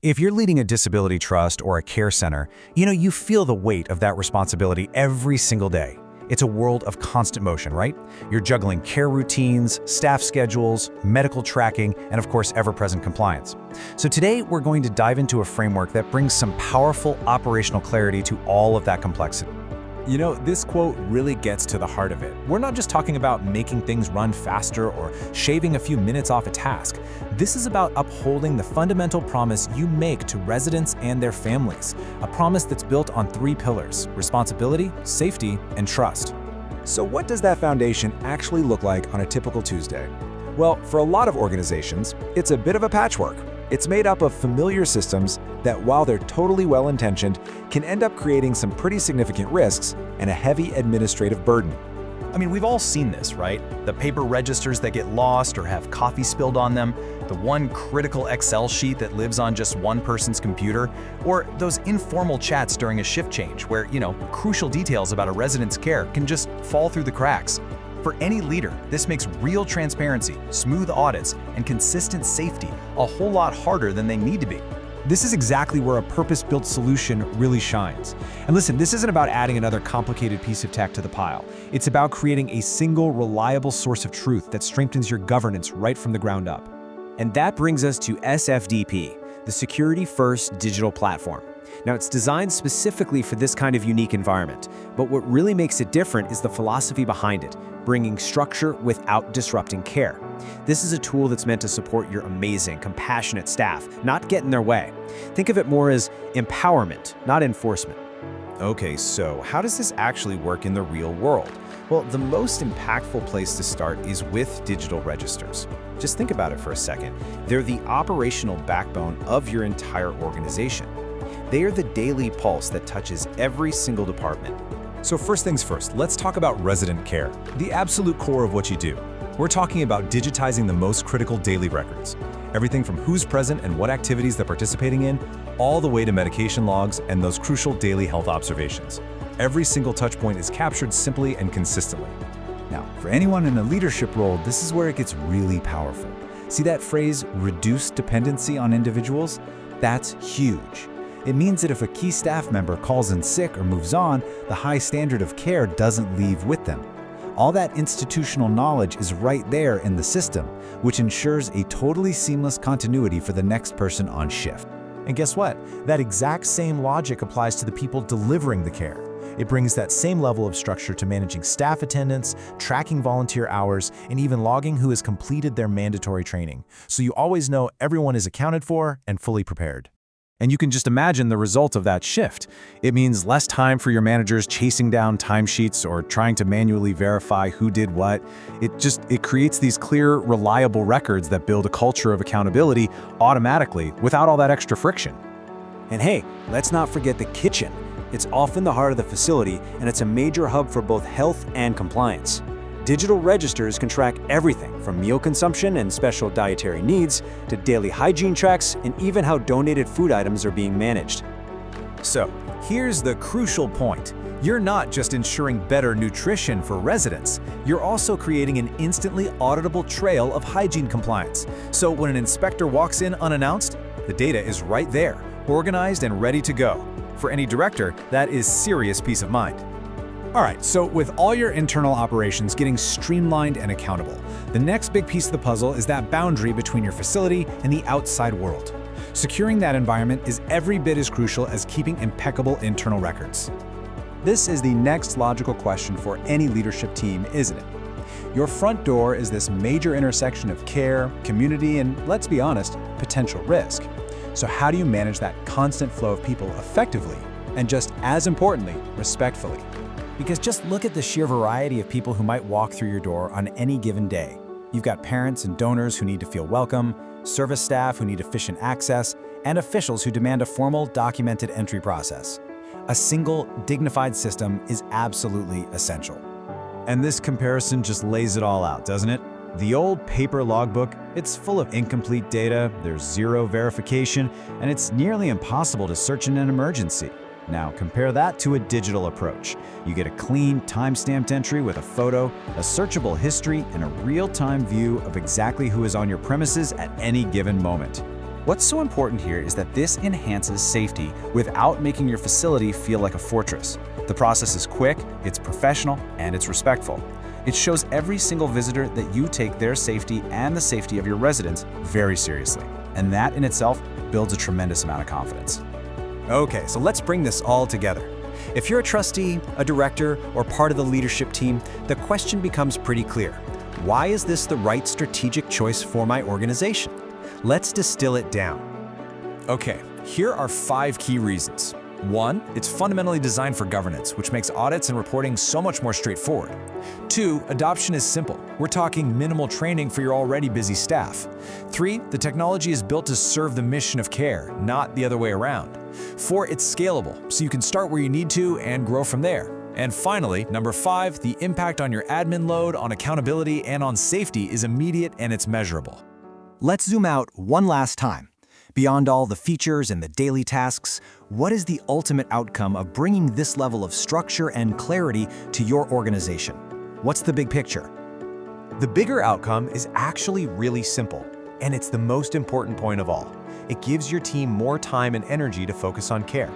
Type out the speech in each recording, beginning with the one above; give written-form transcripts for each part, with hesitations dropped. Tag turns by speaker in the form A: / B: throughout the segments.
A: If you're leading a disability trust or a care center, you feel the weight of that responsibility every single day. It's a world of constant motion, right? You're juggling care routines, staff schedules, medical tracking, and of course, ever-present compliance. So today, we're going to dive into a framework that brings some powerful operational clarity to all of that complexity.
B: This quote really gets to the heart of it. We're not just talking about making things run faster or shaving a few minutes off a task. This is about upholding the fundamental promise you make to residents and their families, a promise that's built on three pillars: responsibility, safety, and trust.
C: So what does that foundation actually look like on a typical Tuesday? Well, for a lot of organizations, it's a bit of a patchwork. It's made up of familiar systems that, while they're totally well-intentioned, can end up creating some pretty significant risks and a heavy administrative burden.
D: We've all seen this, right? The paper registers that get lost or have coffee spilled on them, the one critical Excel sheet that lives on just one person's computer, or those informal chats during a shift change where, crucial details about a resident's care can just fall through the cracks. For any leader, this makes real transparency, smooth audits, and consistent safety a whole lot harder than they need to be.
B: This is exactly where a purpose-built solution really shines. And listen, this isn't about adding another complicated piece of tech to the pile. It's about creating a single, reliable source of truth that strengthens your governance right from the ground up.
E: And that brings us to SFDP, the Security-First Digital Platform. Now, it's designed specifically for this kind of unique environment, but what really makes it different is the philosophy behind it, bringing structure without disrupting care. This is a tool that's meant to support your amazing, compassionate staff, not get in their way. Think of it more as empowerment, not enforcement.
A: Okay, so how does this actually work in the real world? Well, the most impactful place to start is with digital registers. Just think about it for a second. They're the operational backbone of your entire organization. They are the daily pulse that touches every single department.
C: So first things first, let's talk about resident care, the absolute core of what you do. We're talking about digitizing the most critical daily records. Everything from who's present and what activities they're participating in, all the way to medication logs and those crucial daily health observations. Every single touch point is captured simply and consistently. Now, for anyone in a leadership role, this is where it gets really powerful. See that phrase, reduce dependency on individuals? That's huge. It means that if a key staff member calls in sick or moves on, the high standard of care doesn't leave with them. All that institutional knowledge is right there in the system, which ensures a totally seamless continuity for the next person on shift.
B: And guess what? That exact same logic applies to the people delivering the care. It brings that same level of structure to managing staff attendance, tracking volunteer hours, and even logging who has completed their mandatory training. So you always know everyone is accounted for and fully prepared.
A: And you can just imagine the result of that shift. It means less time for your managers chasing down timesheets or trying to manually verify who did what. It creates these clear, reliable records that build a culture of accountability automatically without all that extra friction.
E: And hey, let's not forget the kitchen. It's often the heart of the facility, and it's a major hub for both health and compliance. Digital registers can track everything from meal consumption and special dietary needs to daily hygiene tracks and even how donated food items are being managed.
A: So, here's the crucial point. You're not just ensuring better nutrition for residents, you're also creating an instantly auditable trail of hygiene compliance. So when an inspector walks in unannounced, the data is right there, organized and ready to go. For any director, that is serious peace of mind.
C: All right, so with all your internal operations getting streamlined and accountable, the next big piece of the puzzle is that boundary between your facility and the outside world. Securing that environment is every bit as crucial as keeping impeccable internal records. This is the next logical question for any leadership team, isn't it? Your front door is this major intersection of care, community, and, let's be honest, potential risk. So how do you manage that constant flow of people effectively and, just as importantly, respectfully? Because just look at the sheer variety of people who might walk through your door on any given day. You've got parents and donors who need to feel welcome, service staff who need efficient access, and officials who demand a formal, documented entry process. A single, dignified system is absolutely essential.
A: And this comparison just lays it all out, doesn't it? The old paper logbook, it's full of incomplete data, there's zero verification, and it's nearly impossible to search in an emergency. Now compare that to a digital approach. You get a clean, time-stamped entry with a photo, a searchable history, and a real-time view of exactly who is on your premises at any given moment.
E: What's so important here is that this enhances safety without making your facility feel like a fortress. The process is quick, it's professional, and it's respectful. It shows every single visitor that you take their safety and the safety of your residents very seriously. And that in itself builds a tremendous amount of confidence.
A: Okay, so let's bring this all together. If you're a trustee, a director, or part of the leadership team, the question becomes pretty clear. Why is this the right strategic choice for my organization? Let's distill it down.
B: Okay, here are 5 key reasons. 1, it's fundamentally designed for governance, which makes audits and reporting so much more straightforward. 2, adoption is simple. We're talking minimal training for your already busy staff. 3, the technology is built to serve the mission of care, not the other way around. 4, it's scalable, so you can start where you need to and grow from there. And finally, number 5, the impact on your admin load, on accountability, and on safety is immediate and it's measurable.
A: Let's zoom out one last time. Beyond all the features and the daily tasks, what is the ultimate outcome of bringing this level of structure and clarity to your organization? What's the big picture? The bigger outcome is actually really simple, and it's the most important point of all. It gives your team more time and energy to focus on care.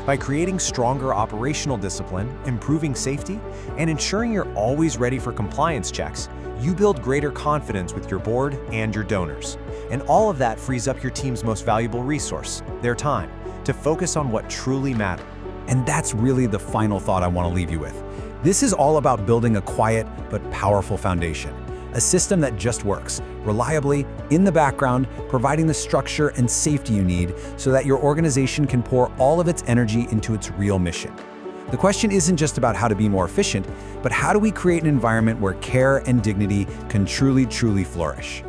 A: By creating stronger operational discipline, improving safety, and ensuring you're always ready for compliance checks, you build greater confidence with your board and your donors. And all of that frees up your team's most valuable resource, their time, to focus on what truly matters. And that's really the final thought I want to leave you with. This is all about building a quiet but powerful foundation. A system that just works, reliably, in the background, providing the structure and safety you need so that your organization can pour all of its energy into its real mission. The question isn't just about how to be more efficient, but how do we create an environment where care and dignity can truly flourish?